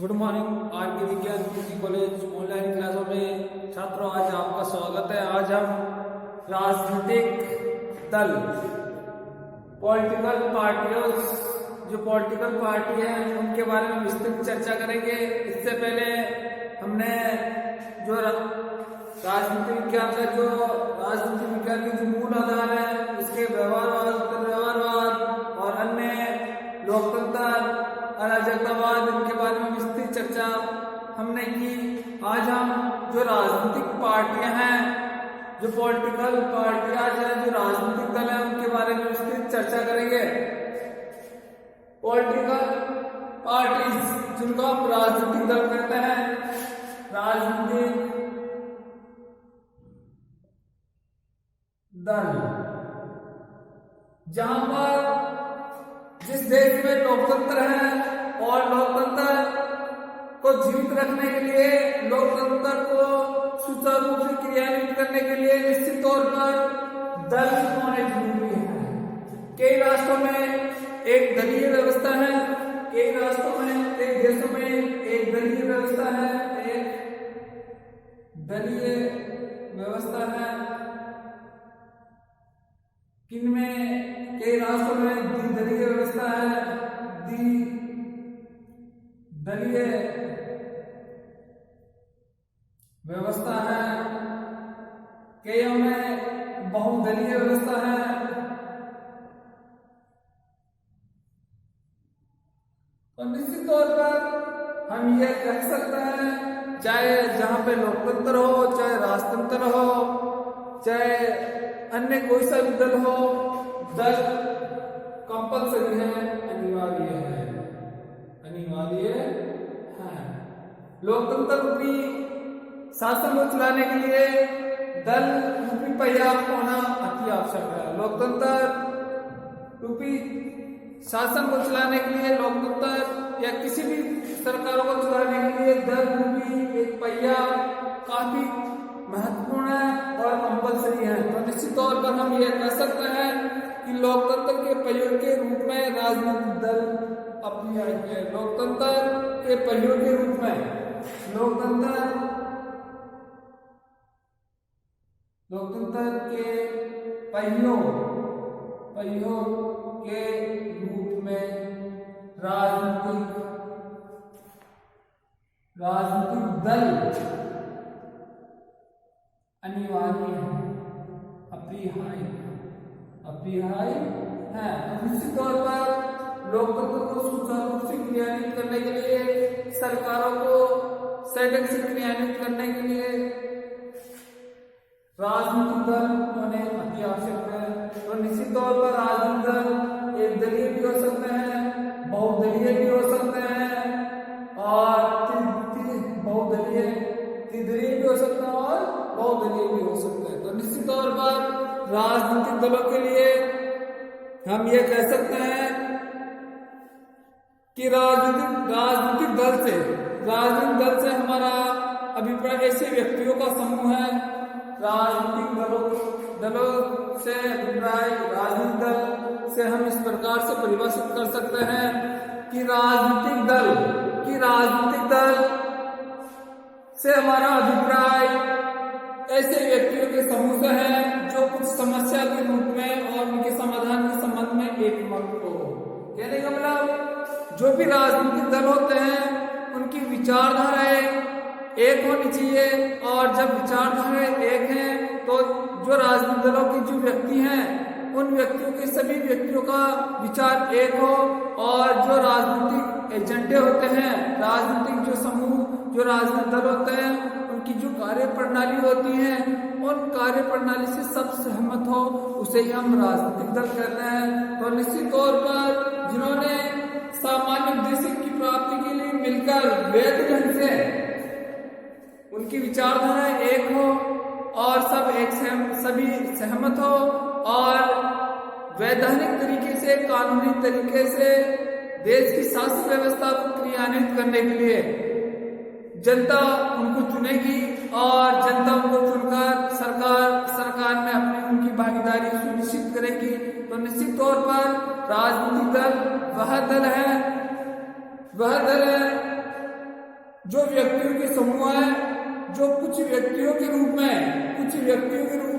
Good morning. Are के विज्ञान कृषि कॉलेज ऑनलाइन क्लासों में छात्रों, आज आपका स्वागत है। आज हम राजनीतिक दल, पॉलिटिकल पार्टियों, जो पॉलिटिकल पार्टी है उनके बारे में विस्तृत चर्चा करेंगे। इससे पहले हमने जो राजनीति विज्ञान का जो मूल आधार है, उसके व्यवहारवाद, उत्तर व्यवहारवाद और अन्य लोकतंत्र, अराजकतावाद, इनके बारे में विस्तृत चर्चा हमने की। आज हम जो राजनीतिक पार्टियां हैं, जो पॉलिटिकल पार्टियां हैं, जो राजनीतिक दल हैं, उनके बारे में विस्तृत चर्चा करेंगे। पॉलिटिकल पार्टीज, जिनको हम राजनीतिक दल कहते हैं, राजनीतिक दल, जहां पर जिस देश में लोकतंत्र है और लोकतंत्र को जीवित रखने के लिए, लोकतंत्र को सुचारू रूप से क्रियान्वित करने के लिए निश्चित तौर पर दल होने जरूरी है। कई राष्ट्रों में एक दलीय व्यवस्था है, कई राष्ट्रों में, कई देशों में एक दलीय व्यवस्था है, एक दलीय व्यवस्था है। किनमें? कई राष्ट्रों में द्विदलीय व्यवस्था है, द्विदलीय व्यवस्था है। कईयों में बहुदलीय व्यवस्था है। तो निश्चित तौर पर हम ये कह सकते हैं, चाहे जहां पे लोकतंत्र हो, चाहे राजतंत्र हो, चाहे अन्य कोई सा भी दल हो, दल कंपल्सरी है, अनिवार्य है, अनिवार्य है। लोकतंत्र रूपी शासन को चलाने के लिए दल रूपी पहिया होना अति आवश्यक है। लोकतंत्र रूपी शासन को चलाने के लिए, लोकतंत्र या किसी भी सरकारों को चलाने के लिए दल रूपी एक पहिया काफी महत्वपूर्ण है और कंपल्सरी है। तो निश्चित तौर पर हम ये कह सकते हैं कि लोकतंत्र के पहियों के रूप में राजनीतिक दल अपनी आई है। लोकतंत्र के पहियों के रूप में, लोकतंत्र के पहियों के रूप में राजनीतिक दल अनिवार्य है, अपरिहार्य है। निश्चित तौर पर लोकतंत्र को सुचारू रूप से क्रियान्वित करने के लिए, सरकारों को सही से क्रियान्वित करने के लिए राजनीतिक दल होने अति आवश्यक है। तो निश्चित तौर पर राजनीतिक दल एक दलीय भी हो सकते हैं, बहुदलीय भी हो सकते हैं और त्रिदलीय भी हो सकते हैं और बहुदलीय भी हो सकते हैं। तो निश्चित तौर पर राजनीतिक दलों के लिए हम ये कह सकते हैं कि राजनीतिक दल से हमारा अभिप्राय ऐसे व्यक्तियों का समूह है। राजनीतिक दलों से अभिप्राय, राजनीतिक दल से हम इस प्रकार से परिभाषित कर सकते हैं कि राजनीतिक दल से हमारा अभिप्राय ऐसे व्यक्तियों के समूह से है जो कुछ समस्या के रूप में और उनके समाधान के संबंध में एकमत हो। कहने का मतलब, जो भी राजनीतिक दल होते हैं उनकी विचारधाराएं एक होनी चाहिए, और जब विचारधाराएं एक हैं तो जो राजनीतिक दलों के जो व्यक्ति हैं, उन व्यक्तियों के सभी व्यक्तियों का विचार एक हो, और जो राजनीतिक एजेंडे होते हैं, राजनीतिक जो समूह, जो राजनीतिक दल होते हैं, उनकी जो कार्य प्रणाली होती है, उन कार्य प्रणाली से सब सहमत हो, उसे ही हम राजनीतिक दल कहते हैं। तो निश्चित तौर पर जिन्होंने सामान्य उद्देश्य की प्राप्ति के लिए मिलकर वैध ढंग से उनकी विचारधारा एक हो और सभी सहमत हो, और वैधानिक तरीके से, कानूनी तरीके से देश की शासन व्यवस्था को क्रियान्वित करने के लिए जनता उनको चुनेगी, और जनता उनको चुनकर सरकार में उनकी भागीदारी सुनिश्चित करेगी। तो निश्चित तौर पर राजनीतिक दल वह दल है जो व्यक्तियों के समूह है, जो कुछ व्यक्तियों के रूप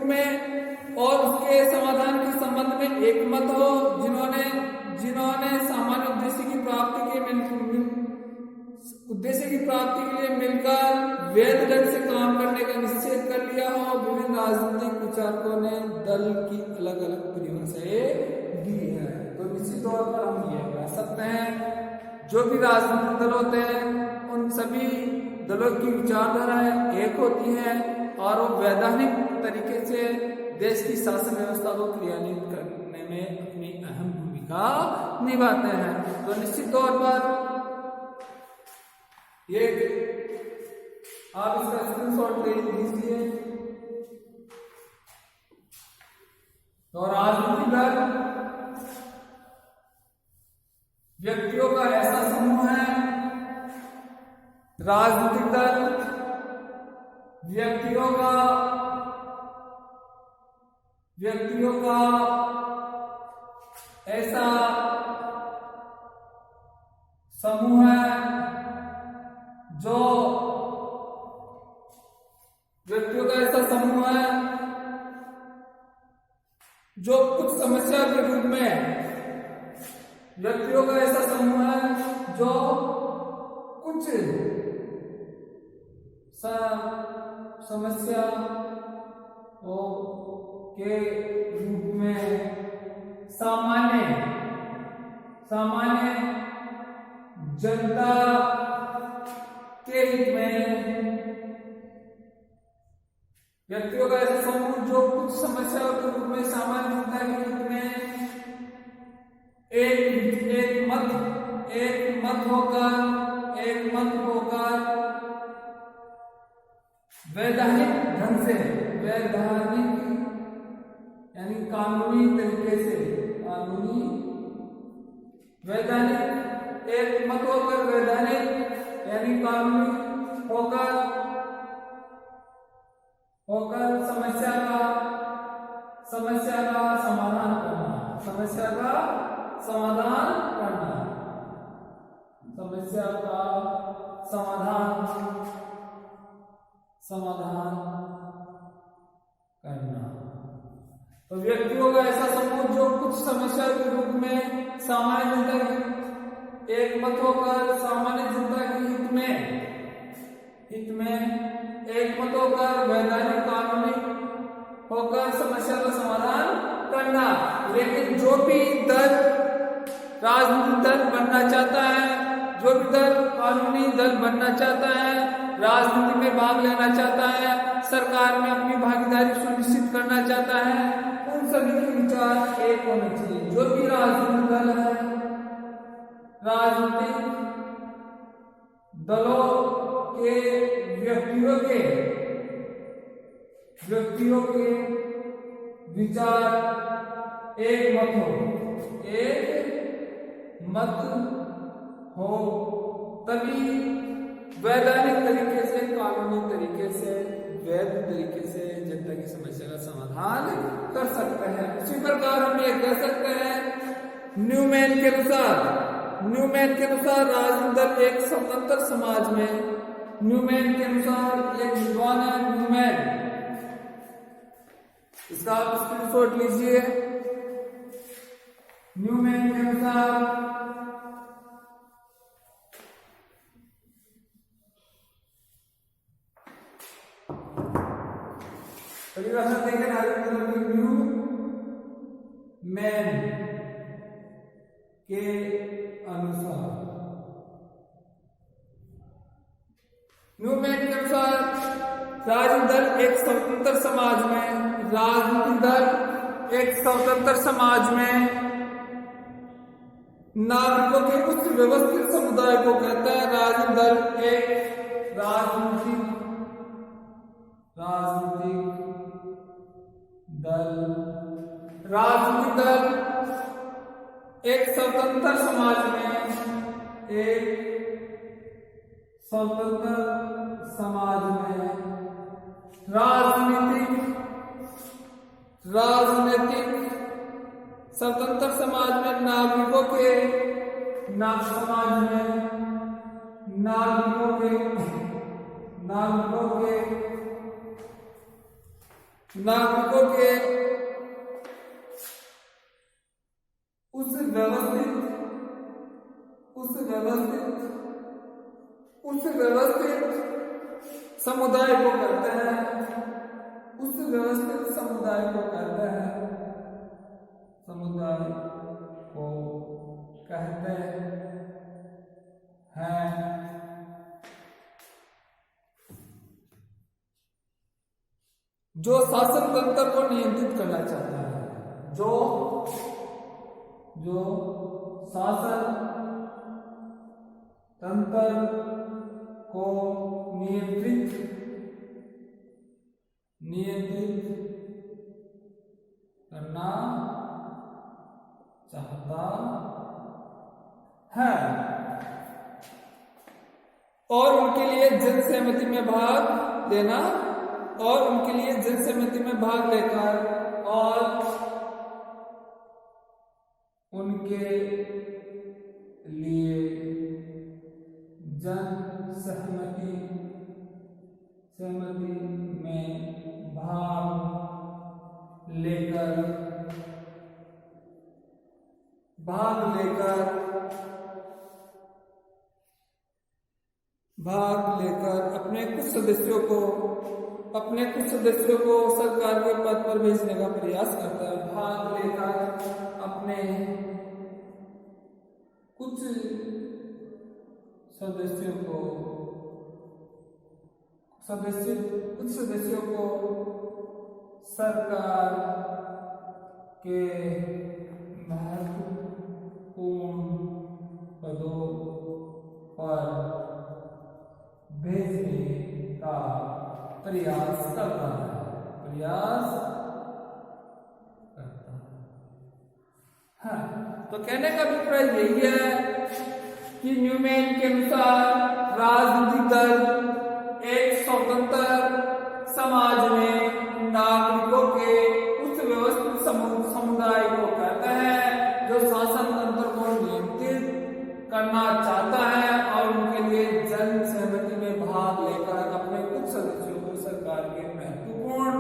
में और उसके समाधान के संबंध में एक मत हो, जिन्होंने सामान्य उद्देश्य की प्राप्ति के लिए मिलकर वैध ढंग से काम करने का निश्चय कर लिया हो। विभिन्न राजनीतिक विचारकों ने दल की अलग अलग परिभाषाएं दी है। तो निश्चित तौर पर हम ये कह सकते हैं, जो भी राजनीतिक दल होते हैं उन सभी दलों की विचारधाराएं एक होती है और वो वैधानिक तरीके से देश की शासन व्यवस्था को क्रियान्वित करने में अपनी अहम भूमिका निभाते हैं। तो निश्चित तौर पर ये आप इसका स्क्रीनशॉट ले लीजिए। तो राजनीतिक दल व्यक्तियों का ऐसा समूह है, राजनीतिक दल व्यक्तियों का ऐसा समूह है जो व्यक्तियों का ऐसा समूह है जो कुछ समस्या के रूप में व्यक्तियों का ऐसा समूह है जो कुछ समस्या के रूप में सामान्य जनता के हित में व्यक्तियों का ऐसा समूह जो कुछ समस्याओं के रूप में सामान्य जनता के हित में एक मत होकर वैधानिक ढंग से यानी कानूनी तरीके से वैधानिक एक मत होकर वैधानिक यानी कानूनी होकर समस्या का समाधान करना। तो व्यक्तियों का ऐसा समूह जो कुछ समस्या के रूप में सामान्य जनता की एक मत होकर सामान्य जनता के हित में एक मत होकर वैधानिक कानूनी होकर समस्या का समाधान करना। लेकिन जो भी दल राजनीतिक दल बनना चाहता है, जो भी दल कानूनी दल बनना चाहता है, राजनीति में भाग लेना चाहता है, सरकार में अपनी भागीदारी सुनिश्चित करना चाहता है, उन सभी के विचार एक होने चाहिए। जो भी राजनीतिक दल है, राजनीतिक दलों के व्यक्तियों के विचार एक मत हो तभी वैधानिक तरीके से, कानूनी तरीके से, वैध तरीके से जनता की समस्या का समाधान कर सकते हैं। इसी प्रकार हम ये कह सकते हैं, न्यूमैन के अनुसार राजनीतिक दल एक स्वतंत्र समाज में, न्यूमैन के अनुसार एक विद्वान है न्यूमैन, इसका आप स्क्रीनशॉट लीजिए। न्यूमैन के अनुसार परिभाषा देखें न्यूमैन के अनुसार, न्यूमैन के अनुसार राजनीतिक दल एक स्वतंत्र समाज में, राजनीतिक दल एक स्वतंत्र समाज में नागरिकों के उस व्यवस्थित समुदाय को कहता है। राजनीतिक दल एक राजनीतिक दल एक स्वतंत्र समाज में, राजनीतिक स्वतंत्र समाज में नागरिकों के उस व्यवस्थित समुदाय को कहते हैं, समुदाय को कहते हैं जो शासन तंत्र को नियंत्रित करना चाहता है, जो शासन तंत्र को नियंत्रित करना चाहता है और उनके लिए जनसहमति में भाग लेना लेकर और उनके लिए जनसहमति में भाग लेकर अपने कुछ सदस्यों को सरकार के पद पर भेजने का प्रयास करता है। भाग लेकर अपने कुछ सदस्यों को सरकार के महत्वपूर्ण पदों पर भेजने का प्रयास करता है। हाँ, तो कहने का अभिप्राय यही है कि न्यूमैन के अनुसार राजनीतिक दल एक स्वतंत्र समाज में नागरिकों के उस व्यवस्थित समुदाय को कहते हैं जो शासन तंत्र को नियंत्रित करना चाहता है और उनके लिए जनसहमति में भाग लेकर अपने कुछ सदस्यों को सरकार के महत्वपूर्ण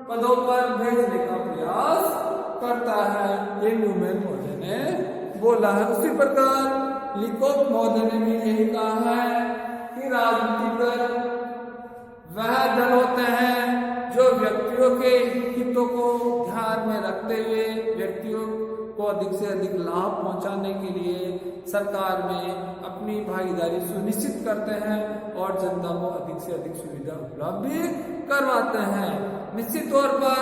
पदों पर भेजने का प्रयास करता है। ये न्यूमैन महोदय ने बोला है। उसी प्रकार लिकोक महोदय ने भी यही कहा है कि राजनीतिक दल वह दल होते हैं जो व्यक्तियों के हितों को ध्यान में रखते हुए व्यक्तियों को अधिक से अधिक लाभ पहुंचाने के लिए सरकार में अपनी भागीदारी सुनिश्चित करते हैं और जनता को अधिक से अधिक सुविधा उपलब्ध भी करवाते हैं। निश्चित तौर पर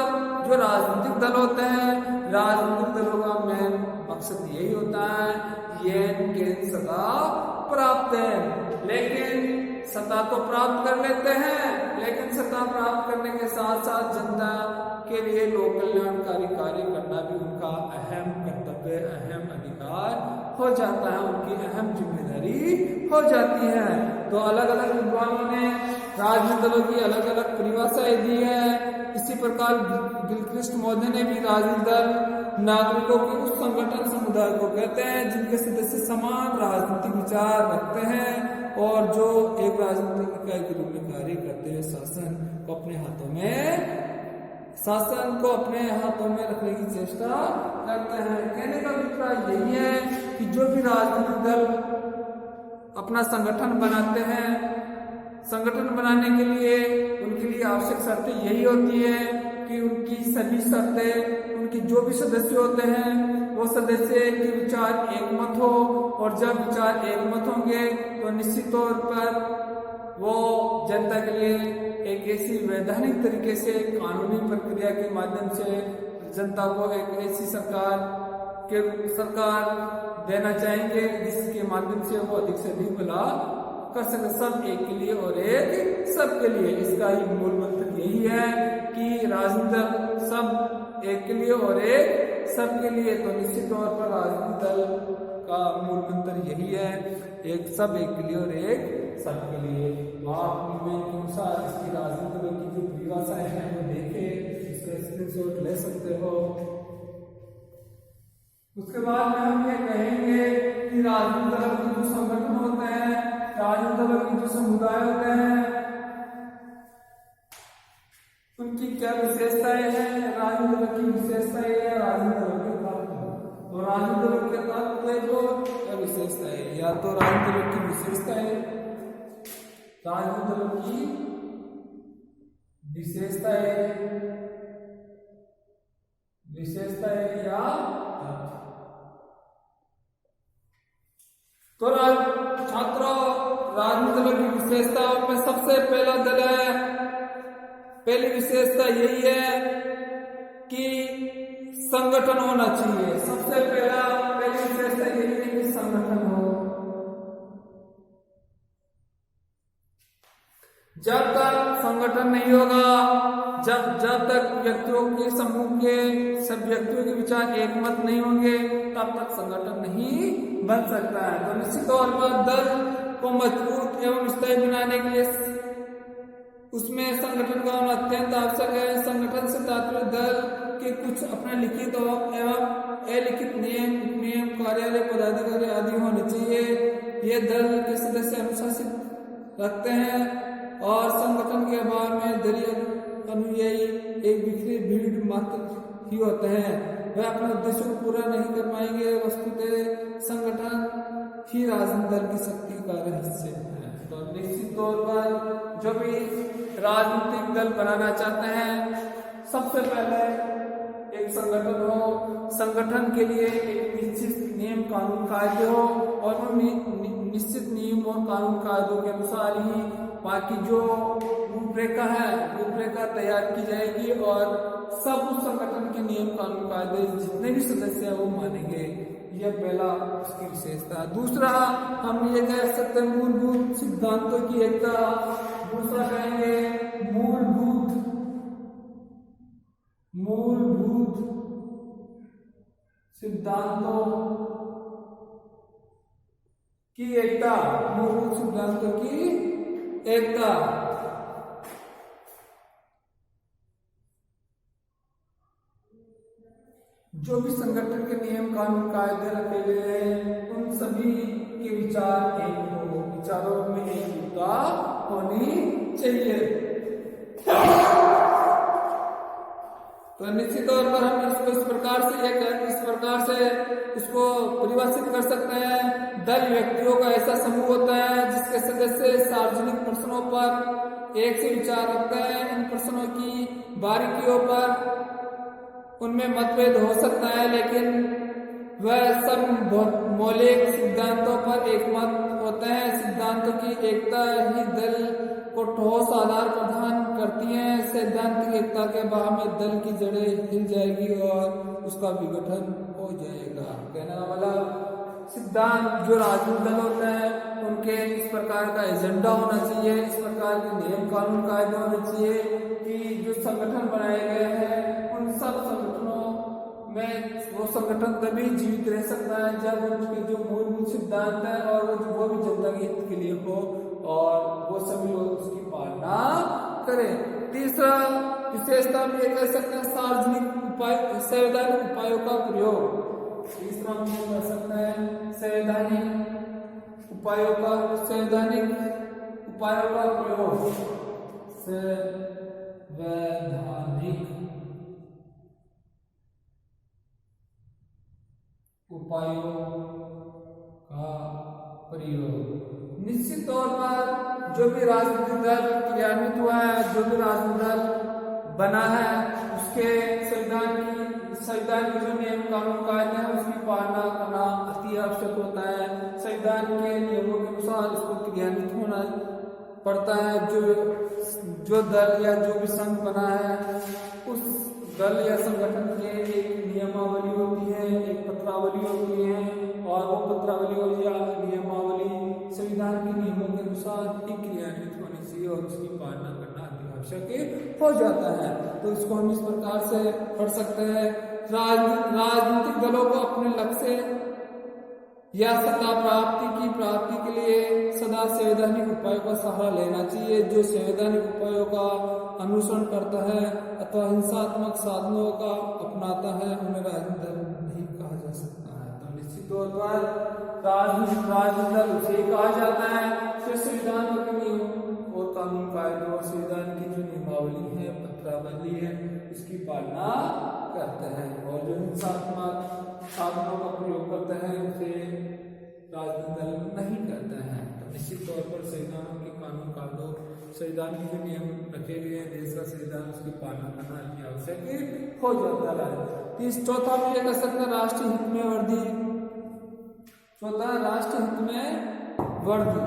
जो राजनीतिक दल होते हैं, राजनीतिक दलों का मेन मकसद यही होता है ये सत्ता प्राप्त है, लेकिन सत्ता तो प्राप्त कर लेते हैं, लेकिन सत्ता प्राप्त करने के साथ साथ जनता के लिए लोक कल्याणकारी कार्य करना भी उनका अहम कर्तव्य, अहम अधिकार हो जाता है, उनकी अहम जिम्मेदारी हो जाती है। तो अलग अलग विद्वानों ने राजनीतिक दलों की अलग अलग परिभाषाएं दी है। इसी प्रकार गिलक्रिस्ट महोदय ने भी राजनीतिक दल नागरिकों के उस संगठन समुदाय को कहते हैं जिनके सदस्य समान राजनीतिक विचार रखते हैं और जो एक राजनीतिक इकाई के रूप में कार्य करते हैं, शासन को अपने हाथों में रखने की चेष्टा करते हैं। कहने का अभिप्राय यही है कि जो भी राजनीतिक दल अपना संगठन बनाते हैं, संगठन बनाने के लिए उनके लिए आवश्यक शर्तें यही होती है कि उनकी सभी शर्तें, उनके जो भी सदस्य होते हैं वो सदस्य के विचार एकमत हो, और जब विचार एकमत होंगे तो निश्चित तौर पर वो जनता के लिए एक ऐसी वैधानिक तरीके से कानूनी प्रक्रिया के माध्यम से जनता को एक ऐसी सरकार देना चाहेंगे जिसके माध्यम से वो अधिक से अधिक लाभ कर सके, सब एक के लिए और एक सबके लिए। इसका ही मूल मंत्र यही है कि राजनीतिक दल सब एक के लिए और एक सबके लिए। तो निश्चित तौर पर राजनीतिक दल का मूल मंत्र यही है, एक सब एक के लिए और एक सबके लिए। आप न्यूमैन के अनुसार इसकी राजनीतिक दल की जो परिभाषाएं हैं वो देखे, इसका स्क्रीनशॉट ले सकते हो। उसके बाद में हम ये कहेंगे कि राजनीतिक दल के जो संगठन होते हैं राजनीतिक दलों की जो समुदाय होते हैं उनकी क्या विशेषताएं हैं, राजनीतिक दलों की विशेषताएं या राजनीतिक दलों के तत्व। तो राजनीतिक दलों के तत्व को क्या विशेषताएं, या तो राजनीतिक दलों की विशेषताएं, राजनीतिक दलों की विशेषताएं या तत्व। तो छात्रों, राजनीतिक दलों की विशेषताओं में सबसे पहला दल है, पहली विशेषता यही है कि संगठन होना चाहिए। सबसे पहली विशेषता यही है कि संगठन हो। जब तक संगठन नहीं होगा, जब तक व्यक्तियों के समूह के सब व्यक्तियों के विचार एक मत नहीं होंगे, तब तक संगठन नहीं बन सकता है। तो निश्चित तौर पर दल को मजबूत एवं स्थायी बनाने के लिए उसमें संगठन का होना अत्यंत आवश्यक है। संगठन से तात्पर्य दल के कुछ अपने लिखित एवं अलिखित नियम कार्यालय पदाधिकारी आदि होने चाहिए। ये दल के सदस्य अनुशासित रखते हैं और संगठन के अभाव में दलीय अनुयायी एक बिखरी भीड़ मात्र ही होते हैं। वह अपने उद्देश्य को पूरा नहीं कर पाएंगे। वस्तुतः संगठन ही राजनीतिक दल की शक्ति का रहस्य है। तो निश्चित तौर पर जो भी राजनीतिक दल बनाना चाहते हैं, सबसे पहले एक संगठन हो, संगठन के लिए एक निश्चित नियम कानून कायदे हो और उन निश्चित नियम और कानून कायदों के अनुसार ही बाकी जो रूपरेखा है, रूपरेखा तैयार की जाएगी और सब उस संगठन के नियम कानून कायदे जितने भी सदस्य हैं वो मानेंगे। यह पहला उसकी विशेषता। दूसरा, हम ये कह सकते हैं मूलभूत सिद्धांतों की एकता। दूसरा कहेंगे मूलभूत सिद्धांतों की एकता। मूलभूत सिद्धांतों की एकता। जो भी संगठन के नियम कानून कायदे रखे गए हैं, उन सभी के विचार एक हो, विचारों में एकता होनी चाहिए। तो निश्चित तौर पर हम इसको इस प्रकार से इसको परिभाषित कर सकते हैं। दल व्यक्तियों का ऐसा समूह होता है जिसके सदस्य सार्वजनिक प्रश्नों पर एक से विचार रखते हैं। इन प्रश्नों की बारीकियों पर उनमें मतभेद हो सकता है, लेकिन वह सब मौलिक सिद्धांतों पर एकमत होते हैं। सिद्धांतों की एकता ही दल को ठोस आधार प्रदान करती है। सैद्धांतिक एकता के अभाव में दल की जड़ें हिल जाएगी और उसका विघटन हो जाएगा। कहने का मतलब सिद्धांत जो राजनीतिक दल होते हैं उनके इस प्रकार का एजेंडा होना चाहिए, इस प्रकार के नियम कानून कायदे होने चाहिए कि जो संगठन बनाए गए हैं उन सब संगठनों में वो संगठन तभी जीवित रह सकता है जब उनके जो मूलभूत सिद्धांत है और वो भी जनता के हित के लिए हो और वो सभी लोग उसकी पालना करें। तीसरा विशेषता में ये कह सकते हैं संवैधानिक उपायों का प्रयोग। तीसरा हम ये कह सकते हैं संवैधानिक उपायों का प्रयोग। संवैधानिक उपायों का प्रयोग। निश्चित तौर पर जो भी राजनीतिक दल क्रियान्वित हुआ है, जो भी राजनीतिक दल बना है, उसके संविधान के जो नियम कानून कायदे हैं उसकी पालना करना अति आवश्यक होता है। संविधान के नियमों के अनुसार उसको क्रियान्वित होना पड़ता है। जो दल या जो भी संघ बना है उस दल या संगठन के एक नियमावली होती है, एक पत्रावली होती है और वो पत्रावली या नियमावली संविधान के नियमों के अनुसार ही क्रियान्वित होनी चाहिए और उसकी पालना करना आवश्यक हो जाता है। तो इसको हम इस प्रकार से पढ़ सकते हैं। राजनीतिक दलों को अपने लक्ष्य या सत्ता प्राप्ति के लिए सदा संवैधानिक उपायों का सहारा लेना चाहिए। जो संवैधानिक उपायों का अनुसरण करता है अथवा हिंसात्मक साधनों का अपनाता है उन्हें राजनीतिक दल नहीं कहा जा सकता है। तो निश्चित तौर पर राजनीतिक दल उसे कहा जाता है जो संविधान के नियम और कानून कायदों और संविधान की जो नियमावली है, पत्रावली है, उसकी पालना करते हैं और जो हिंसात्मक साधनों का प्रयोग करते हैं उसे राजनीतिक दल नहीं करते हैं। तो निश्चित तौर पर संविधान के कानून कायदों, संविधान के जो नियम रखे गए हैं, देश का संविधान, उसकी पालना करना अति आवश्यक हो जाता है। चौथा हम ये कह सकते हैं राष्ट्रीय हित में वर्दी। चौथा राष्ट्रीय हित में वर्दी।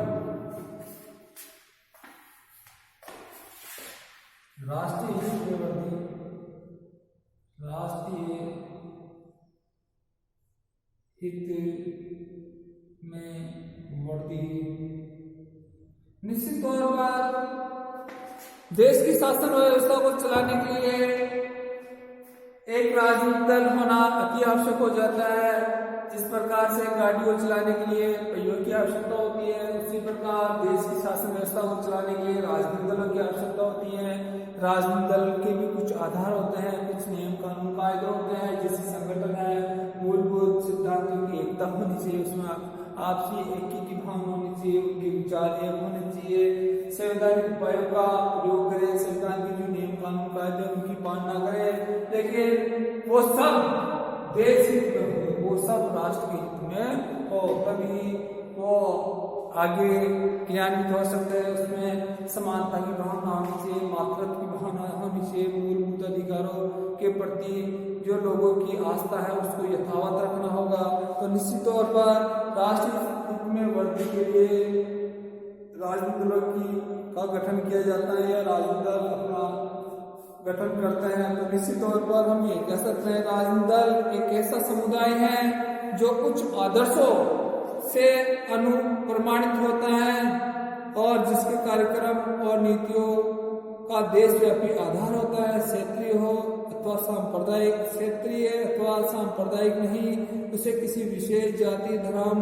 राष्ट्रीय हित में वर्दी, राष्ट्रीय हित में वर्दी। निश्चित तौर पर देश की शासन व्यवस्था को चलाने के लिए एक राजनीतिक दल होना अति आवश्यक हो जाता है। जिस प्रकार से गाड़ी को चलाने के लिए पहियों की आवश्यकता होती है, उसी प्रकार देश की शासन व्यवस्था को चलाने के लिए राजनीतिक दलों की आवश्यकता होती है। राजनीतिक दल के भी कुछ आधार होते हैं, कुछ नियम कानून कायदे होते हैं, जैसे संगठन है, मूलभूत सिद्धांतों की एकता होनी चाहिए, उसमें आपसी एकी की भावना होनी चाहिए, उनके विचार एक होने चाहिए, संवैधानिक उपायों का प्रयोग करें, संविधान के जो नियम कानून कायदे उनकी पालना करें, लेकिन वो सब देश हित में हो, वो सब राष्ट्र के हित में हो, तभी वो आगे क्रियान्वित हो सकते हैं। उसमें समानता की भावना होनी चाहिए, मातृत्व की भावना होनी चाहिए, मूलभूत अधिकारों के प्रति जो लोगों की आस्था है उसको यथावत रखना होगा। तो निश्चित तौर पर राष्ट्रीय हित में वर्दी के लिए राजनीतिक दलों का गठन किया जाता है या राजनीतिक दल अपना गठन करते हैं। तो निश्चित तौर पर हम ये कह सकते हैं राजनीतिक दल एक ऐसा समुदाय है जो कुछ आदर्शों से अनुप्रमाणित होता है और जिसके कार्यक्रम और नीतियों का देशव्यापी आधार होता है, क्षेत्रीय हो अथवा सांप्रदायिक, क्षेत्रीय अथवा सांप्रदायिक नहीं, उसे किसी विशेष जाति, धर्म,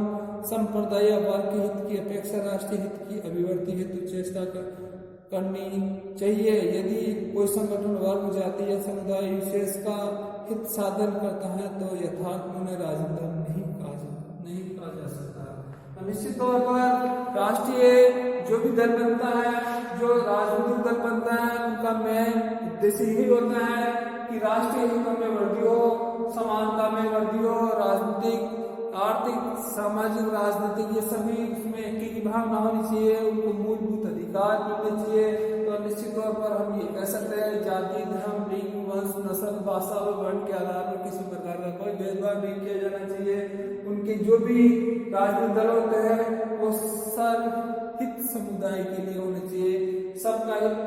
संप्रदाय या वर्ग के हित की अपेक्षा राष्ट्रीय हित की अभिवृद्धि हेतु चेष्टा करनी चाहिए। यदि कोई संगठन वर्ग, जाति या समुदाय विशेष का हित साधन करता है तो यथार्थ में उन्हें राजनीतिक दल नहीं कहा जा सकता। तो निश्चित तौर पर राष्ट्रीय जो भी दल बनता है, जो राजनीतिक दल बनता है, उनका मेन उद्देश्य यही होता है कि राष्ट्रीय हितों में वृद्धि हो, समानता में वृद्धि हो, राजनीतिक, आर्थिक, सामाजिक, राजनीतिक ये सभी उसमें एक ही भावना होनी चाहिए, उनको मूलभूत अधिकार मिलने चाहिए। तो निश्चित तौर पर हम ये कह सकते हैं जाति, धर्म, लिंग, वंश, नस्ल, भाषा और वर्ण के आधार पर किसी प्रकार का कोई भेदभाव नहीं किया जाना चाहिए। उनके जो भी राजनीतिक दल होते हैं वो सर्वहित समुदाय के लिए होने चाहिए। सबका हित,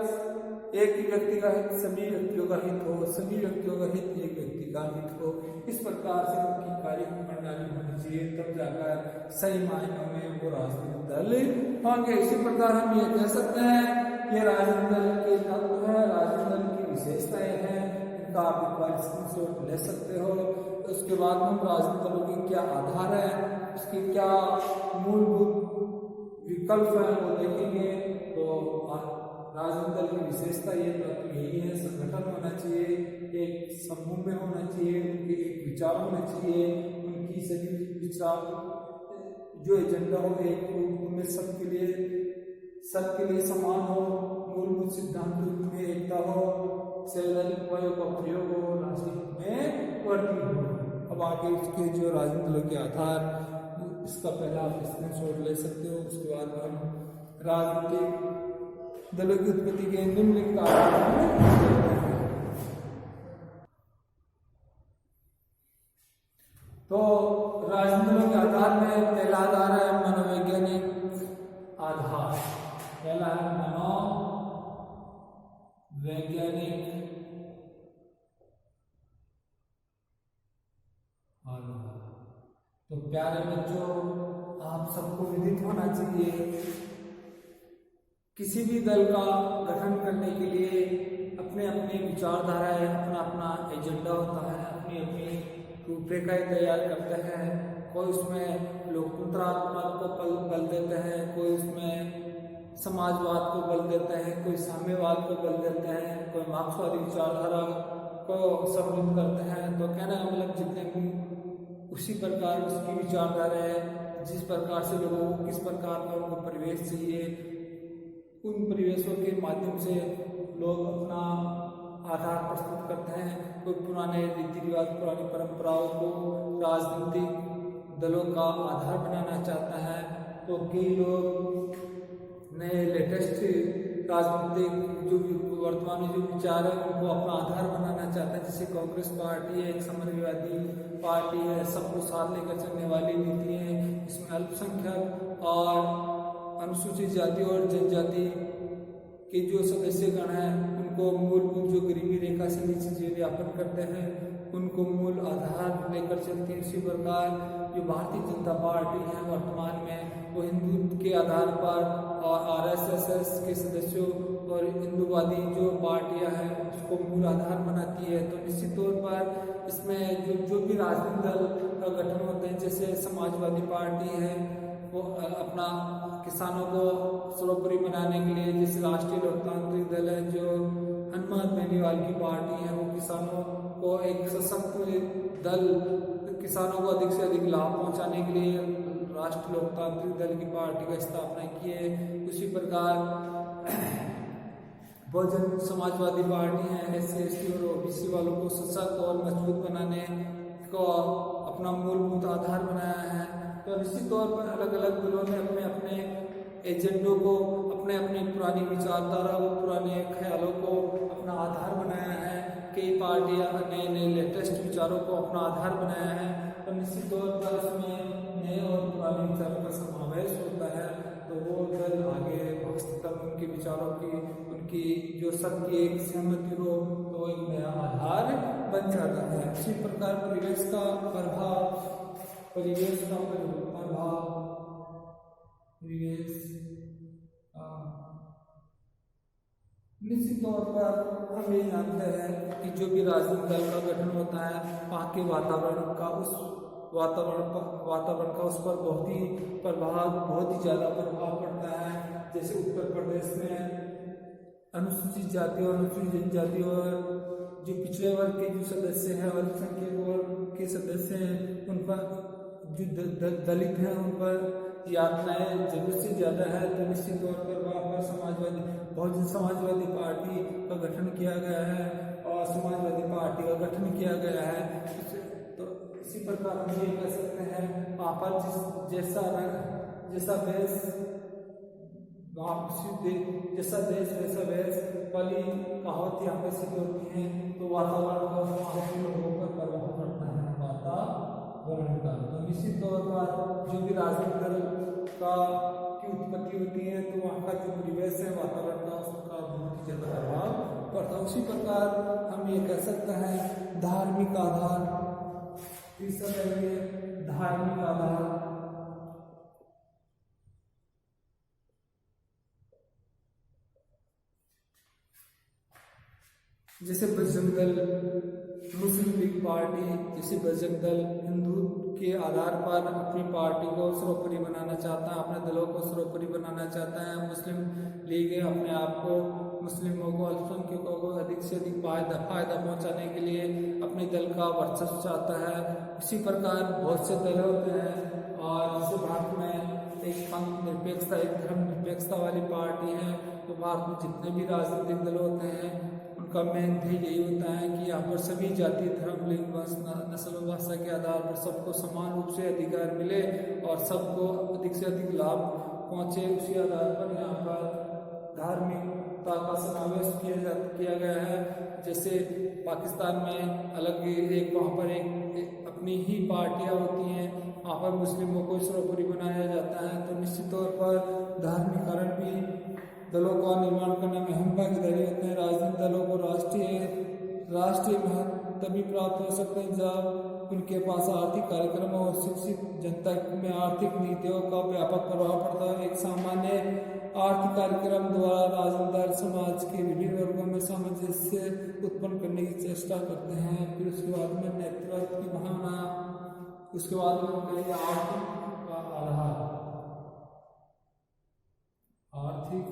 एक ही व्यक्ति का हित सभी व्यक्तियों का हित हो, सभी व्यक्तियों का हित एक व्यक्ति का हित हो, इस प्रकार से उनकी कार्य प्रणाली होनी चाहिए, तब जाकर सही मायनों में वो राजनीतिक दल होंगे। इसी प्रकार हम ये कह सकते हैं ये राजनीतिक दल के तत्व है, राजनीतिक दल की विशेषताएं हैं, इनका आप एक बार स्क्रीनशॉट ले सकते हो। उसके बाद हम राजनीतिक दलों के क्या आधार है, उसके क्या मूलभूत विकल्प है वो देखेंगे। तो राजनीतिक दल की विशेषता ये तत्व यही है, संगठन होना चाहिए, एक समूह में होना चाहिए, उनके एक विचार होना चाहिए, उनकी सभी विचार जो एजेंडा हो एक रूप में सबके लिए समान हो, मूलभूत सिद्धांतों में एकता हो, संवैधानिक उपायों का प्रयोग हो, राष्ट्रीय हित में वर्ती हो। अब आगे उसके जो राजनीतिक दलों के आधार, इसका पहला आप स्क्रीनशॉट ले सकते हो। उसके बाद हम राजनीतिक दलों की उत्पत्ति के निम्नलिखित कारण तो राजनीतिक दलों के आधार में पहला आधार है मनोवैज्ञानिक आधार। पहला है मनोवैज्ञानिक आधार। तो प्यारे बच्चों, आप सबको विदित होना चाहिए किसी भी दल का गठन करने के लिए अपने अपने विचारधारा है, अपना अपना एजेंडा होता है, अपनी अपनी रूपरेखाएं तैयार करते हैं। कोई उसमें लोकतंत्रात्मक को बल देते हैं, कोई उसमें समाजवाद को बल देते हैं, कोई साम्यवाद को बल देते हैं, कोई मार्क्सवादी विचारधारा को सम्मिलित करते हैं। तो कहना मतलब जितने उसी प्रकार उसकी विचारधारा है जिस प्रकार से लोगों को किस प्रकार का उनको परिवेश चाहिए, उन परिवेशों के माध्यम से लोग अपना आधार प्रस्तुत करते हैं। कोई पुराने रीति रिवाज, पुरानी परंपराओं को राजनीतिक दलों का आधार बनाना चाहता है, तो कई लोग नए लेटेस्ट राजनीतिक जो वर्तमान में जो विचार है उनको अपना आधार बनाना चाहते हैं। जैसे कांग्रेस पार्टी है, एक समाजवादी पार्टी है, सबको साथ लेकर चलने वाली नीति है। इसमें अल्पसंख्यक और अनुसूचित जाति और जनजाति के जो सदस्यगण हैं उनको मूलभूत जो गरीबी रेखा से नीचे जीवन यापन करते हैं उनको मूल आधार लेकर चलते हैं। इसी प्रकार जो भारतीय जनता पार्टी है वर्तमान में वो हिंदू के आधार पर और आरएसएस के सदस्यों और हिंदूवादी जो पार्टियां हैं उसको मूल आधार बनाती है। तो निश्चित तौर पर इसमें जो भी राजनीतिक दल का गठन होते हैं, जैसे समाजवादी पार्टी है वो अपना किसानों को सर्वोपरि बनाने के लिए, जैसे राष्ट्रीय लोकतांत्रिक दल है जो हनुमान बेनीवाल की पार्टी है, वो किसानों को एक सशक्त दल, किसानों को अधिक से अधिक लाभ पहुंचाने के लिए राष्ट्रीय लोकतांत्रिक दल की पार्टी का स्थापना की है। उसी प्रकार बहुजन समाजवादी पार्टी है, SC ST और OBC वालों को सशक्त और मजबूत बनाने को अपना मूलभूत आधार बनाया है। तो निश्चित तौर पर अलग अलग दलों ने अपने अपने एजेंडों को, अपने अपने पुरानी विचारधारा को, पुराने ख्यालों को अपना आधार बनाया है। कई पार्टियां नए नए लेटेस्ट विचारों को अपना आधार बनाया है। तो निश्चित तौर पर इसमें नए और पुराने विचारों का समावेश होता है। तो वो दल आगे वास्तव उनके विचारों की, उनकी जो सबकी एक सहमति हो तो एक नया आधार बन जाता है। इसी प्रकार परिवेश का प्रभाव, परिवेश का प्रभाव, परिवेश निश्चित तौर पर हम ये जानते हैं कि जो भी राजनीतिक दल का गठन होता है वहाँ के वातावरण का उस पर बहुत ही ज़्यादा प्रभाव पड़ता है। जैसे उत्तर प्रदेश में अनुसूचित जाति और अनुसूचित जनजाति और जो पिछड़े वर्ग के जो सदस्य हैं, अल्पसंख्यक वर्ग के सदस्य हैं, उन पर जो दलित हैं उन पर यातनाएं जरूरत से ज़्यादा है। तो निश्चित तौर पर वहाँ पर बहुजन समाजवादी पार्टी का गठन किया गया है और समाजवादी पार्टी का गठन किया गया है। तो इसी प्रकार हम ये कह सकते हैं वहाँ पर जैसा देश जैसा देश वैसा वेश वाली कहावत यहाँ पे सिद्ध होती है। तो वातावरण का लोगों पर प्रभाव पड़ता है, वातावरण का। तो निश्चित तौर पर जो भी राजनीतिक दल की उत्पत्ति होती है तो वहाँ का जो परिवेश है, वातावरण का, उसका बहुत ही ज़्यादा प्रभाव पड़ता है। उसी प्रकार हम ये कह सकते हैं धार्मिक आधार, धार्मिक आधार जैसे बजरंग दल, मुस्लिम लीग पार्टी जैसे बजरंग दल हिंदू के आधार पर अपनी पार्टी को सर्वोपरि बनाना चाहता है, अपने दलों को सर्वोपरि बनाना चाहता है। मुस्लिम लीग अपने आप को, मुस्लिमों को, अल्पसंख्यकों को अधिक से अधिक फायदा पहुंचाने के लिए अपने दल का वर्चस्व चाहता है। इसी प्रकार बहुत से दल होते हैं और जैसे भारत में एक पंथ निरपेक्षता, एक धर्म निरपेक्षता वाली पार्टी है। तो भारत में जितने भी राजनीतिक दल होते हैं उनका मेन ध्येय यही होता है कि यहाँ पर सभी जाति, धर्म, लिंग, नस्ल, भाषा के आधार पर सबको समान रूप से अधिकार मिले और सबको अधिक से अधिक लाभ पहुँचे। उसी आधार पर यहाँ पर धार्मिकता का समावेश किया गया है। जैसे पाकिस्तान में अलग एक वहाँ पर एक अपनी ही पार्टियाँ होती हैं, वहाँ पर मुस्लिमों को सर्वोपरि बनाया जाता है। तो निश्चित तौर पर धार्मिकरण भी दलों का निर्माण करने में अहम भागीदारी होते हैं। राजनीतिक दलों को राष्ट्रीय महत्व तभी प्राप्त हो सकते हैं जब उनके पास आर्थिक कार्यक्रम और शिक्षित जनता में आर्थिक नीतियों का व्यापक प्रभाव पड़ता है। एक सामान्य आर्थिक कार्यक्रम द्वारा राजनीतिक दल समाज के विभिन्न वर्गों में सामंजस्य उत्पन्न करने की चेष्टा करते हैं। फिर उसके बाद में नेतृत्व की भावना, उसके बाद में आर्थिक का आधार, आर्थिक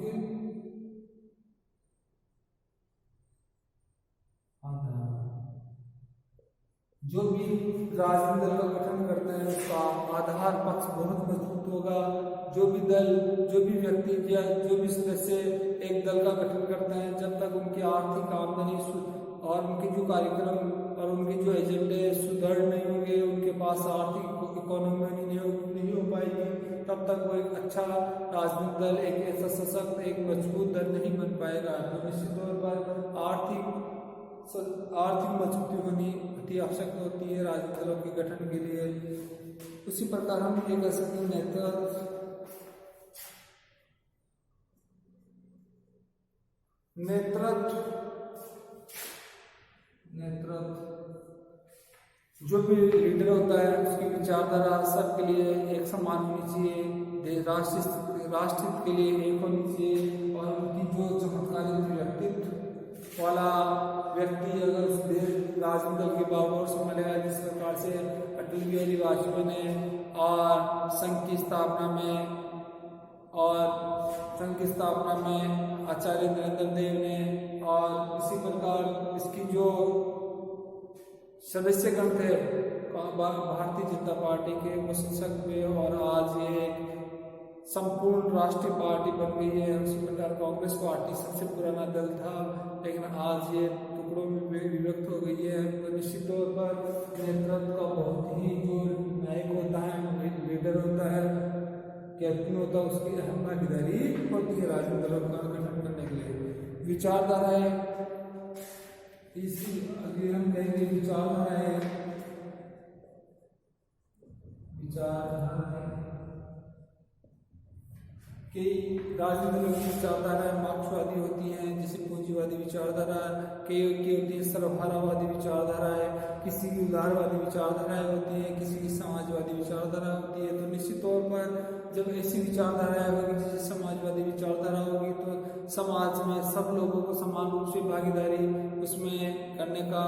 आधार जो भी राजनीतिक दल का गठन करते हैं उसका आधार पक्ष बहुत मजबूत होगा। जो भी दल, जो भी व्यक्ति या जो भी सदस्य एक दल का गठन करते हैं, जब तक उनकी आर्थिक आमदनी और उनके जो कार्यक्रम और उनके जो एजेंडे सुदृढ़ नहीं होंगे, उनके पास आर्थिक इकोनॉमी नहीं हो पाएगी, तब तक वो एक अच्छा राजनीतिक दल, एक ऐसा सशक्त, एक मजबूत दल नहीं बन पाएगा। तो निश्चित तौर पर आर्थिक मजबूती होनी अति आवश्यक होती है राजनीतिक दलों के गठन के लिए। उसी प्रकार हम ये कह सकते हैं नेतृत्व जो भी लीडर होता है उसकी विचारधारा सबके लिए एक समान होनी चाहिए, राष्ट्र के लिए एक होनी चाहिए, और उनकी जो चमत्कारिक व्यक्तित्व वाला व्यक्ति अगर उस राजनीतिक दल के बागडोर संभालेगा, जिस प्रकार से अटल बिहारी वाजपेयी ने और संघ की स्थापना में आचार्य नरेंद्र देव ने, और इसी प्रकार इसकी जो सदस्यगण थे भारतीय जनता पार्टी के, वो सशक्त हुए और आज ये संपूर्ण राष्ट्रीय पार्टी बन गई है। उसी प्रकार कांग्रेस पार्टी सबसे पुराना दल था, लेकिन आज ये टुकड़ों में विभक्त हो गई है। तो निश्चित तौर पर नेतृत्व का बहुत ही जो नायक होता है, लीडर होता है, कैप्टन होता है, उसकी अहम भागीदारी होती है राजनीतिक दलों का गठन करने के लिए। विचारधाराएं, इसी अभी हम कहेंगे विचारधाराएं कई राजनीतिक दलों की विचारधाराएं मार्क्सवादी होती हैं, जैसे पूंजीवादी विचारधारा, कई की होती है सर्वहारावादी विचारधाराएं, किसी की उदारवादी विचारधाराएं होती हैं, किसी की समाजवादी विचारधारा होती है। तो निश्चित तौर पर जब ऐसी विचारधाराएं होगी, जैसे समाजवादी विचारधारा होगी, तो समाज में सब लोगों को समान रूप से भागीदारी उसमें करने का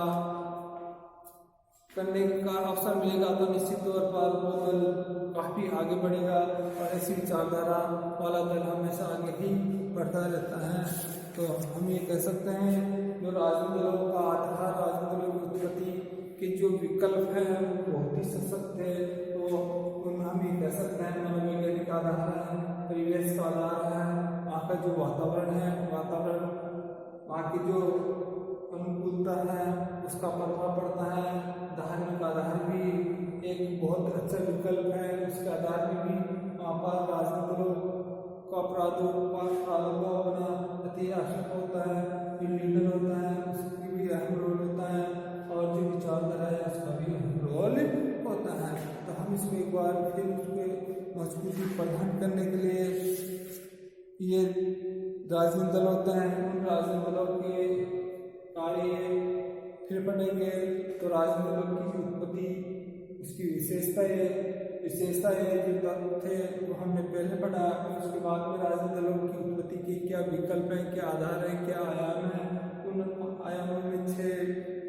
अवसर मिलेगा। तो निश्चित तौर पर वो दल काफी आगे बढ़ेगा, और ऐसी विचारधारा वाला दल हमेशा आगे ही बढ़ता रहता है। तो हम ये कह सकते हैं जो राजनीतिक दलों का आधार, राजनीतिक दलों की उत्पत्ति के जो विकल्प हैं वो बहुत ही सशक्त है। तो हम ये कह सकते हैं मनोवैज्ञानिक आधार है, परिवेश का आधार है, वहाँ का जो वातावरण है, वहाँ की जो अनुकूलता है उसका प्रभाव पड़ता है। धार्मिक आधार भी एक बहुत अच्छा विकल्प है, उसके आधार में भी वहाँ पर राजनीतिक दलों का प्रादुर्भाव होना अति आवश्यक होता है। जो लीडर होता है उसकी भी अहम रोल होता है, और जो विचारधारा है उसका भी अहम रोल होता है। तो हम इसको एक बार फिर उसको मजबूती प्रदान करने के लिए ये राजनीतिक दल होते हैं, उन राजनीतिक दलों के कार्य फिर पढ़ेंगे। तो राजनीतिक दलों की उत्पत्ति, उसकी विशेषता है जो थे वो हमने पहले पढ़ा। उसके बाद में राजनीतिक दलों की उत्पत्ति के क्या विकल्प हैं, क्या आधार हैं, क्या आयाम हैं। उन आयामों में 6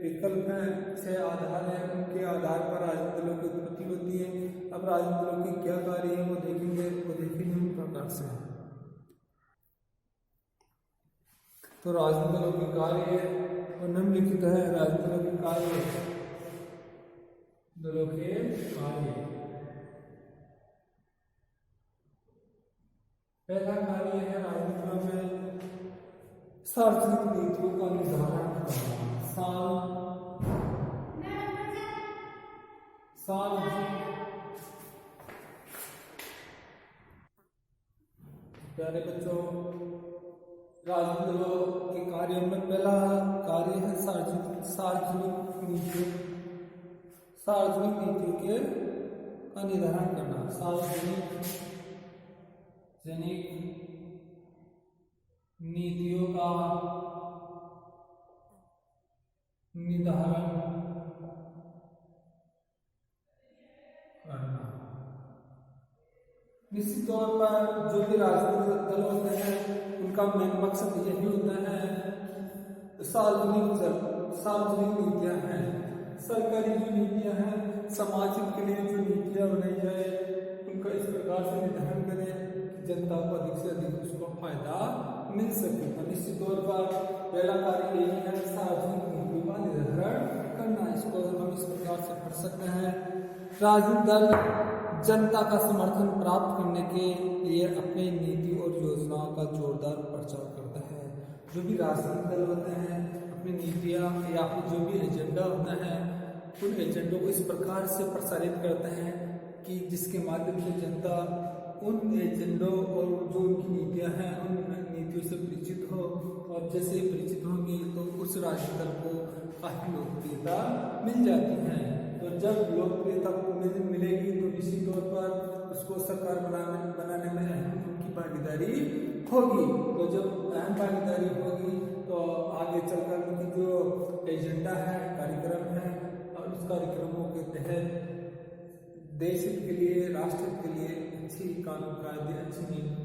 विकल्प हैं, 6 आधार हैं, उनके आधार पर राजनीतिक दलों की उत्पत्ति होती है। अब राजनीतिक दलों के क्या कार्य हैं वो देखेंगे इस प्रकार से। तो राजनीतिक दलों के कार्य निम्नलिखित है। राजनीतिक दलों के कार्य, पहला कार्य है राजनीतिक दलों में सार्वजनिक नीतियों का निर्धारण करना। प्यारे बच्चों, राजनीतिक दलों के कार्यों में पहला कार्य है सार्वजनिक नीतियों के का निर्धारण करना। सार्वजनिक नीतियों का निर्धारण करना। निश्चित तौर पर जो भी राजनीतिक दल होते हैं उनका मेन मकसद यही होता है सार्वजनिक नीतियां हैं, सरकारी जो नीतियां हैं, समाज के लिए जो नीतियां बनाई जाए उनका इस प्रकार से निर्धारण करें कि जनता को अधिक से अधिक उसको फायदा मिल सके। तो निश्चित तौर पर पहला कार्य यही है सार्वजनिक नीतियों का निर्धारण करना। इसको हम इस प्रकार से पढ़ सकते हैं, राजनीतिक दल जनता का समर्थन प्राप्त करने के लिए अपनी नीति और योजनाओं का जोरदार प्रचार करता है। जो भी राजनीतिक दल होते हैं अपनी नीतियाँ या फिर जो भी एजेंडा होता है उन एजेंडों को इस प्रकार से प्रसारित करते हैं कि जिसके माध्यम से जनता उन एजेंडों और जो उनकी नीतियाँ हैं उन नीतियों से परिचित हो, और जैसे ही परिचित होंगी तो उस राजनीतिक दल को काफ़ी लोकप्रियता मिल जाती है। तो जब लोकप्रियता मिलेगी तो निश्चित तौर पर उसको सरकार बनाने में अहम उनकी भागीदारी होगी। तो जब अहम भागीदारी होगी तो आगे चलकर उनकी जो एजेंडा है, कार्यक्रम है, और उस कार्यक्रमों के तहत देश हित के लिए, राष्ट्र हित के लिए अच्छी कानून कायदे, अच्छी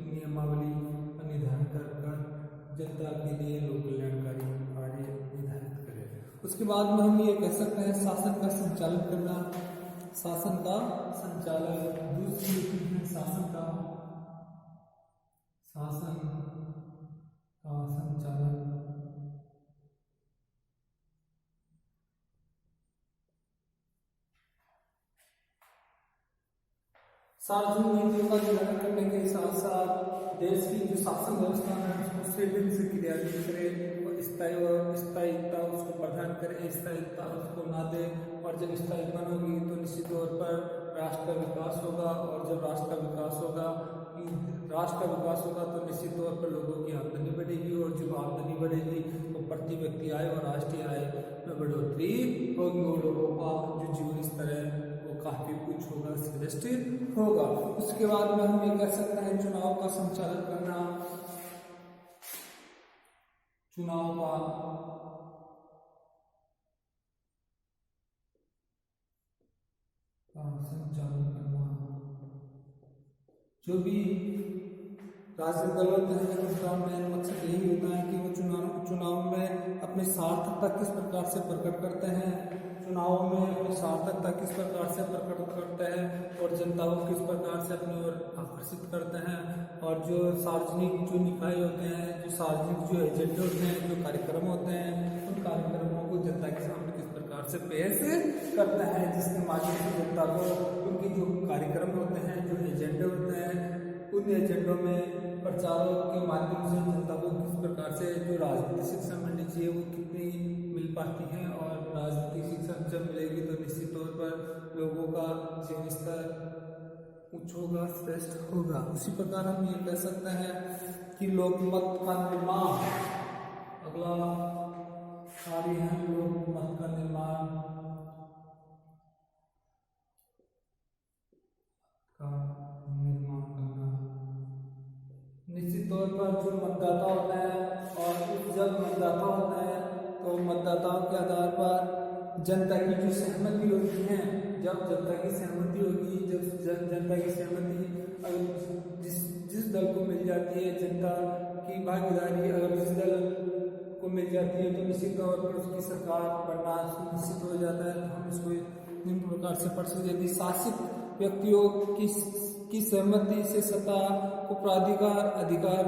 नियमावली का निर्धारण कर जनता के लिए लोक कल्याणकारी कार्य निर्धारित करें। उसके बाद में हम ये कह सकते हैं शासन का संचालन करना। शासन का संचालन, दूसरी है शासन का संचालन। सार्वजनिक नीतियों का निर्धारण करने के साथ साथ देश की जो शासन व्यवस्था है उसको स्थिर से क्रियान्वित करे और स्थायित्ता उसको प्रदान करे, स्थायित्ता उसको ना दे। और जब स्थायित्ता होगी तो निश्चित तौर पर राष्ट्र का विकास होगा, और जब राष्ट्र का विकास होगा तो निश्चित तौर पर लोगों की आमदनी बढ़ेगी, और जब आमदनी बढ़ेगी तो प्रति व्यक्ति आय और राष्ट्रीय आय में बढ़ोतरी होगी, और लोगों का जो जीवन स्तर है काफी कुछ होगा, श्रेष्ठ होगा। उसके बाद में हम ये कह सकते हैं चुनाव का संचालन करना। चुनाव का संचालन करना, जो भी राजनीतिक दल होते हैं उनका मेन मकसद यही होता है कि वो चुनाव में अपनी सार्थकता किस प्रकार से प्रकट करते हैं, चुनाव में अपनी सार्थकता किस प्रकार से प्रकट करते हैं, और जनता को किस प्रकार से अपनी ओर आकर्षित करते हैं, और जो सार्वजनिक जो निकाय होते हैं, जो सार्वजनिक जो एजेंडे होते हैं, जो कार्यक्रम होते हैं, उन कार्यक्रमों को जनता के सामने किस प्रकार से पेश करते हैं, जिसके माध्यम से जनता को उनके जो कार्यक्रम होते हैं, जो एजेंडे होते हैं, उन एजेंडों में प्रचारों के माध्यम से जनता को किस प्रकार से जो राजनीतिक शिक्षा मिलनी चाहिए वो कितनी मिल पाती है, और राजनीतिक शिक्षा जब मिलेगी तो निश्चित तौर पर लोगों का जीवन स्तर उच्च होगा, श्रेष्ठ होगा। उसी प्रकार हम ये कह सकते हैं कि लोकमत का निर्माण, अगला कार्य है लोकमत का निर्माण करना। निश्चित तौर पर जो मतदाता होता है, और जब मतदाता होता है तो मतदाताओं के आधार पर जनता की जो सहमति होती है, जब जनता की सहमति होगी, जब जनता की सहमति अगर जिस दल को मिल जाती है, जनता की भागीदारी अगर जिस दल को मिल जाती है तो निश्चित तौर पर उसकी सरकार बनना सुनिश्चित हो जाता है। तो हम इसको निम्न प्रकार से पढ़ सकते हैं, शासित व्यक्तियों की सहमति से सत्ता को प्राधिकार अधिकार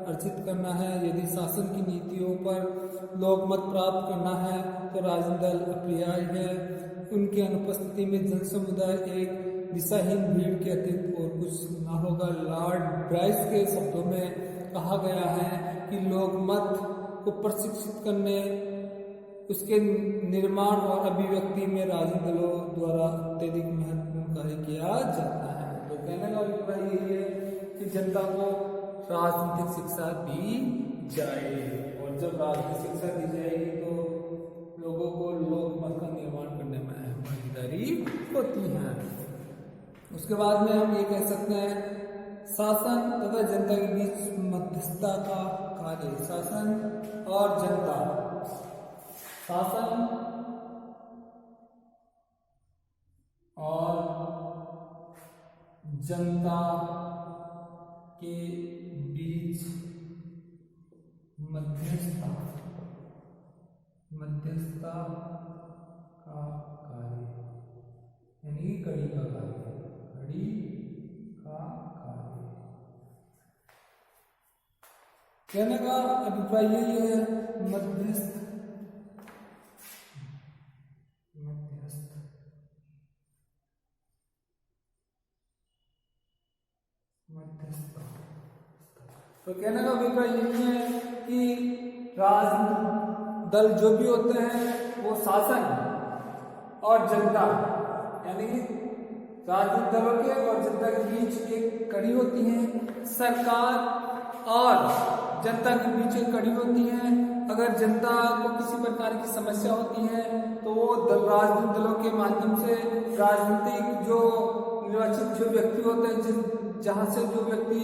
अर्जित करना है। यदि शासन की नीतियों पर लोकमत प्राप्त करना है तो राजनीतिक दल अपरिहार्य है। उनकी अनुपस्थिति में जन समुदाय एक दिशाहीन भीड़ के अतिरिक्त और कुछ ना होगा। लॉर्ड ब्राइस के शब्दों में कहा गया है कि लोकमत को प्रशिक्षित करने, उसके निर्माण और अभिव्यक्ति में राजनीतिक दलों द्वारा अत्यधिक महत्वपूर्ण कार्य किया जाता है। तो कहने का अभिप्राय यही है कि जनता को राजनीतिक शिक्षा दी जाए, और जब राजनीतिक शिक्षा दी जाएगी तो लोगों को लोकमत का निर्माण करने में अहम भागीदारी होती है। उसके बाद में हम ये कह सकते हैं शासन तथा जनता के बीच मध्यस्थता का कार्य। शासन और जनता, शासन और जनता के बीच मध्यस्थता का कार्य, यानी कड़ी का कार्य, कड़ी का कार्य। कहने का अभिप्राय यही है मध्यस्थ तो कहने का अभिप्राय यही है कि राजनीतिक दल जो भी होते हैं वो शासन और जनता यानी राजनीतिक दलों के और जनता के बीच एक कड़ी होती है। सरकार और जनता के बीच एक कड़ी होती है। अगर जनता को किसी प्रकार की समस्या होती है तो वो राजनीतिक दलों के माध्यम से राजनीतिक जो निर्वाचित जो व्यक्ति होते हैं जहाँ से जो व्यक्ति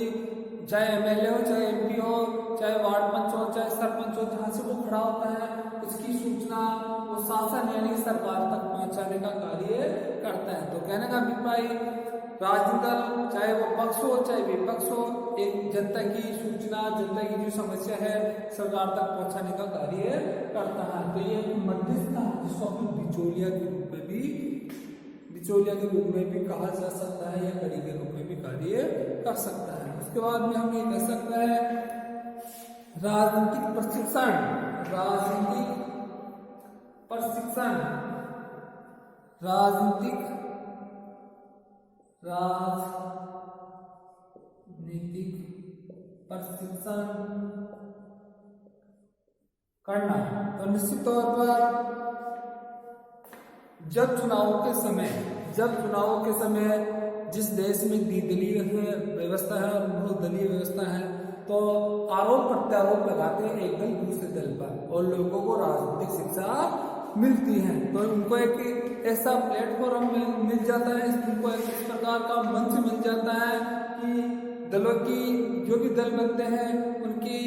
चाहे एमएलए हो, चाहे एमपी हो, चाहे वार्ड पंच हो, चाहे सरपंच हो, जहाँ से वो खड़ा होता है उसकी सूचना वो शासन यानी सरकार तक पहुंचाने का कार्य करता है। तो कहने का अभिप्राय राजनीतिक दल चाहे वो पक्ष हो चाहे विपक्ष हो एक जनता की सूचना जनता की जो समस्या है सरकार तक पहुंचाने का कार्य करता है। तो ये मध्यस्थता जिसको हम बिचौलिया के रूप में भी कहा जा सकता है या कड़ी के रूप में भी कार्य कर सकता है। उसके बाद में हम ये कह सकते हैं राजनीतिक प्रशिक्षण करना। तो निश्चित तौर पर जब चुनावों के समय जिस देश में द्विदलीय व्यवस्था है और बहुदलीय व्यवस्था है तो आरोप प्रत्यारोप लगाते हैं एक दल दूसरे दल पर और लोगों को राजनीतिक शिक्षा मिलती है। तो उनको एक ऐसा प्लेटफॉर्म मिल जाता है, उनको एक इस प्रकार का मंच मिल जाता है कि दलों की जो भी दल बनते हैं उनकी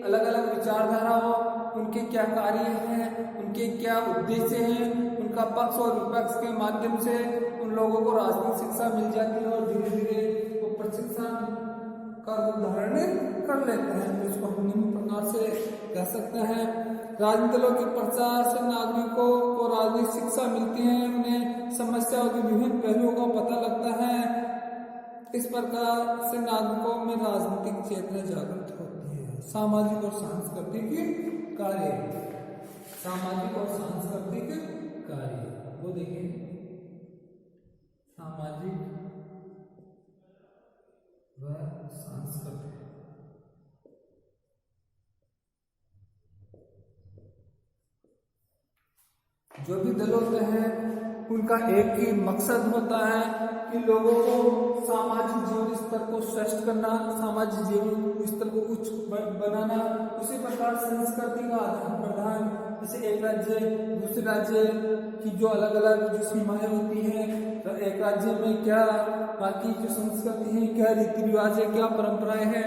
अलग अलग विचारधारा हो, उनके क्या कार्य हैं, उनके क्या उद्देश्य हैं, उनका पक्ष और विपक्ष के माध्यम से उन लोगों को राजनीतिक शिक्षा मिल जाती है और धीरे धीरे वो प्रशिक्षण का धारण कर लेते हैं। तो इसको हम निम्न प्रकार से कह सकते हैं राजनीतिक दलों के प्रचार से नागरिकों को राजनीतिक शिक्षा मिलती है, उन्हें समस्याओं के विभिन्न पहलुओं का पता लगता है। इस प्रकार से नागरिकों में राजनीतिक चेतना जागृत होती है। सामाजिक और सांस्कृतिक कार्य वो देखिए सामाजिक व सांस्कृतिक जो भी दल होते हैं उनका एक ही मकसद होता है कि लोगों को सामाजिक जीवन स्तर को श्रेष्ठ करना, सामाजिक जीवन स्तर को उच्च बनाना। उसी प्रकार संस्कृति का आदान प्रदान, जैसे एक राज्य दूसरे राज्य की जो अलग अलग जो सीमाएं होती हैं, एक राज्य में क्या बाकी जो संस्कृति है, क्या रीति रिवाज है, क्या परंपराएं हैं,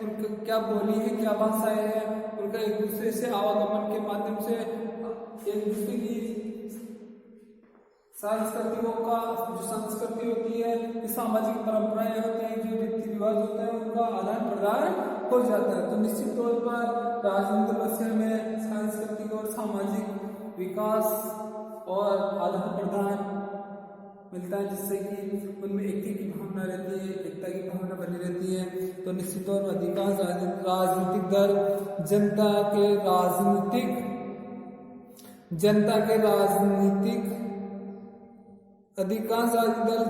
उनकी क्या बोली है, क्या भाषाएं हैं, उनका एक दूसरे से आवागमन के माध्यम से एक दूसरे की सांस्कृतिकों का जो संस्कृति होती है, सामाजिक परंपराएं होती हैं, जो रीति रिवाज होते हैं, उनका आदान प्रदान हो जाता है। तो निश्चित तौर पर राजनीतिक व्यवस्था में सांस्कृतिक और सामाजिक विकास और आदान प्रदान मिलता है, जिससे कि उनमें एकता की भावना रहती है, एकता की भावना बनी रहती है। तो निश्चित तौर पर अधिकांश राजनीतिक दल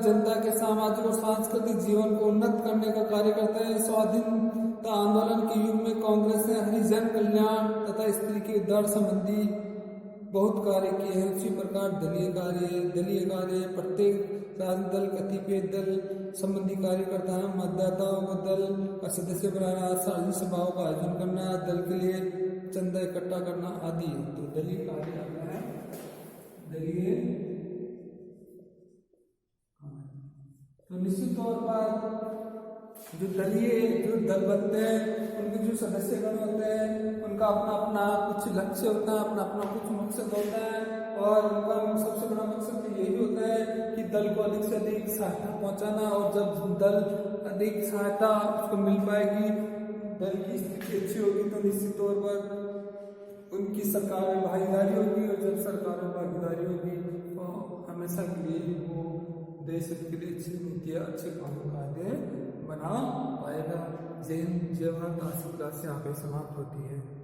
जनता के सामाजिक और सांस्कृतिक जीवन को उन्नत करने का कार्य करते हैं। स्वाधीनता आंदोलन के युग में कांग्रेस ने हरिजन कल्याण तथा स्त्री के उद्धार संबंधी बहुत कार्य किए हैं। उसी प्रकार दलीय कार्य प्रत्येक राजनीतिक दल कतिपय दल संबंधी कार्य करता है। मतदाताओं को दल का सदस्य बनाना, सार्वजनिक सभाओं का आयोजन करना, दल के लिए चंदा इकट्ठा करना आदि। तो दलीय कार्य आता है। तो निश्चित तौर पर जो दल बनते हैं उनके जो सदस्यगण होते हैं उनका अपना अपना कुछ लक्ष्य होता है, अपना अपना कुछ मकसद होता है और उनका सबसे बड़ा मकसद तो यही होता है कि दल को अधिक से अधिक सहायता पहुंचाना। और जब दल अधिक सहायता उसको मिल पाएगी, दल की स्थिति अच्छी होगी, तो निश्चित तौर पर उनकी सरकार में भागीदारी होगी और जब सरकार में भागीदारी होगी तो हमेशा के लिए वो देश के लिए अच्छी नीतियाँ अच्छे कानून कायदे बना पाएगा। जैन जवाहर क्लासिक क्लास यहाँ पे समाप्त होती है।